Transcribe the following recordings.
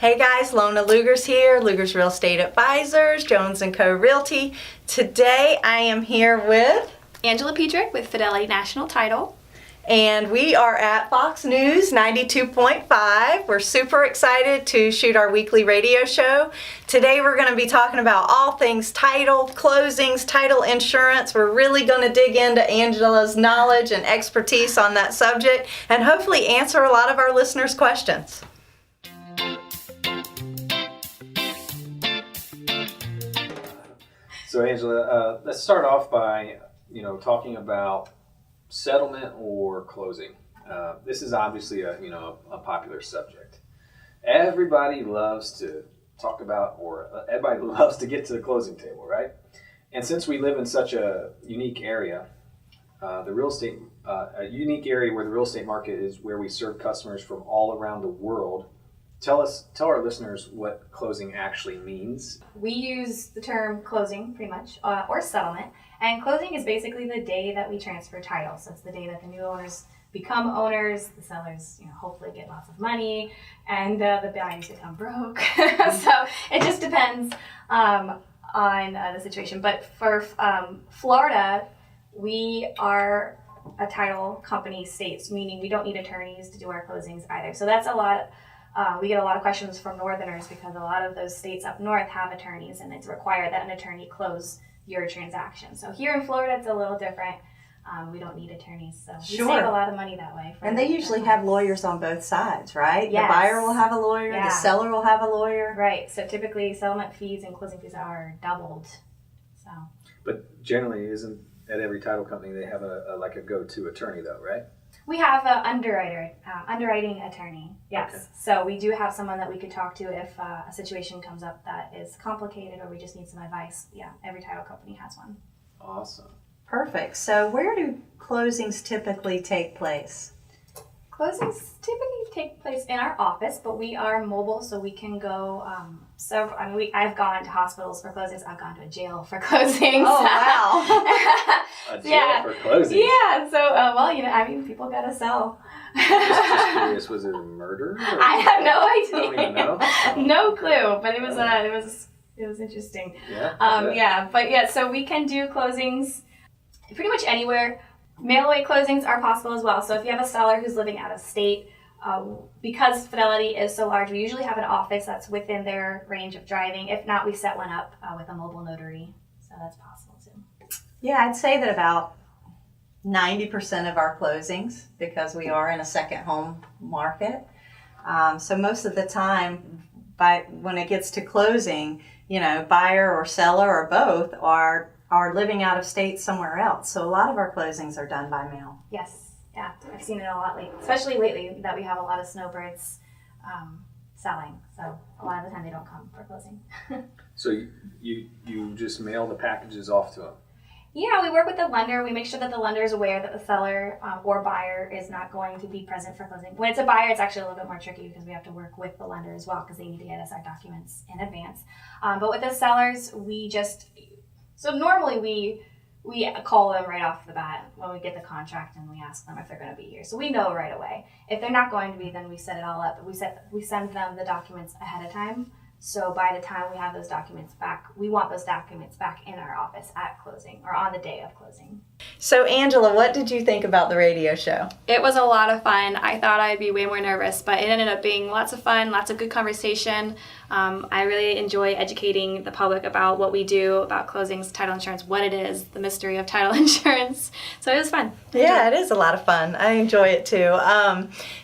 Hey guys, Lona Leugers here, Leugers Real Estate Advisors, Jones & Co. Realty. Today I am here with Angela Petrick with Fidelity National Title. And we are at Fox News 92.5. We're super excited to shoot our weekly radio show. Today we're going to be talking about all things title, closings, title insurance. We're really going to dig into Angela's knowledge and expertise on that subject and hopefully answer a lot of our listeners' questions. So Angela, let's start off by talking about settlement or closing. This is obviously a popular subject. Everybody loves to talk about, or everybody loves to get to the closing table, right? And since we live in such a unique area, a unique area where the real estate market is where we serve customers from all around the world. Tell our listeners what closing actually means. We use the term closing pretty much, or settlement. And closing is basically the day that we transfer title. So it's the day that the new owners become owners, the sellers, hopefully get lots of money, and the buyers become broke. So it just depends on the situation. But for Florida, we are a title company state, meaning we don't need attorneys to do our closings either. So that's a lot. We get a lot of questions from Northerners because a lot of those states up north have attorneys, and it's required that an attorney close your transaction. So here in Florida, it's a little different. We don't need attorneys, so we save a lot of money that way. And they usually have lawyers on both sides, right? Yes. The buyer will have a lawyer, the seller will have a lawyer. Right, so typically settlement fees and closing fees are doubled. So. But generally, isn't at every title company they have a go-to attorney though, right? We have an underwriting attorney, yes. Okay. So we do have someone that we could talk to if a situation comes up that is complicated or we just need some advice. Yeah, every title company has one. Awesome. Perfect. So where do closings typically take place? Closings typically take place in our office, but we are mobile, so we can go I've gone to hospitals for closings. I've gone to a jail for closings. Oh, wow. A jail for closings? Yeah. So, people got to sell. Just curious, was it a murder? I have no idea. Don't even know? No clue, but it was interesting. Yeah. So we can do closings pretty much anywhere. Mail-away closings are possible as well. So if you have a seller who's living out of state, because Fidelity is so large, we usually have an office that's within their range of driving. If not, we set one up with a mobile notary. So that's possible too. Yeah, I'd say that about 90% of our closings, because we are in a second home market. So most of the time, when it gets to closing, buyer or seller or both are living out of state somewhere else. So a lot of our closings are done by mail. Yes. Yeah, I've seen it a lot lately, especially lately that we have a lot of snowbirds selling. So a lot of the time they don't come for closing. So you just mail the packages off to them? Yeah, we work with the lender. We make sure that the lender is aware that the seller or buyer is not going to be present for closing. When it's a buyer, it's actually a little bit more tricky because we have to work with the lender as well because they need to get us our documents in advance. But with the sellers, normally we call them right off the bat when we get the contract and we ask them if they're going to be here. So we know right away. If they're not going to be, then we set it all up. We send them the documents ahead of time. So by the time we have those documents back, we want those documents back in our office at closing or on the day of closing. So Angela, what did you think about the radio show? It was a lot of fun. I thought I'd be way more nervous, but it ended up being lots of fun, lots of good conversation. I really enjoy educating the public about what we do, about closings, title insurance, what it is, the mystery of title insurance. So it was fun. Yeah, it is a lot of fun. I enjoy it too.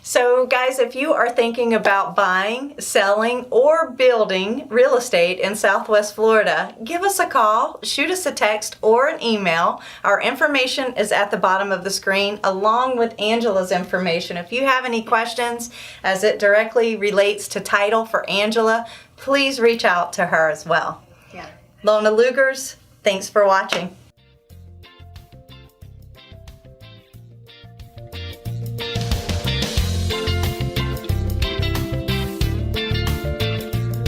So guys, if you are thinking about buying, selling, or building real estate in Southwest Florida, give us a call, shoot us a text or an email. Our information is at the bottom of the screen along with Angela's information. If you have any questions as it directly relates to title for Angela, please reach out to her as well. Yeah. Lona Leugers, thanks for watching.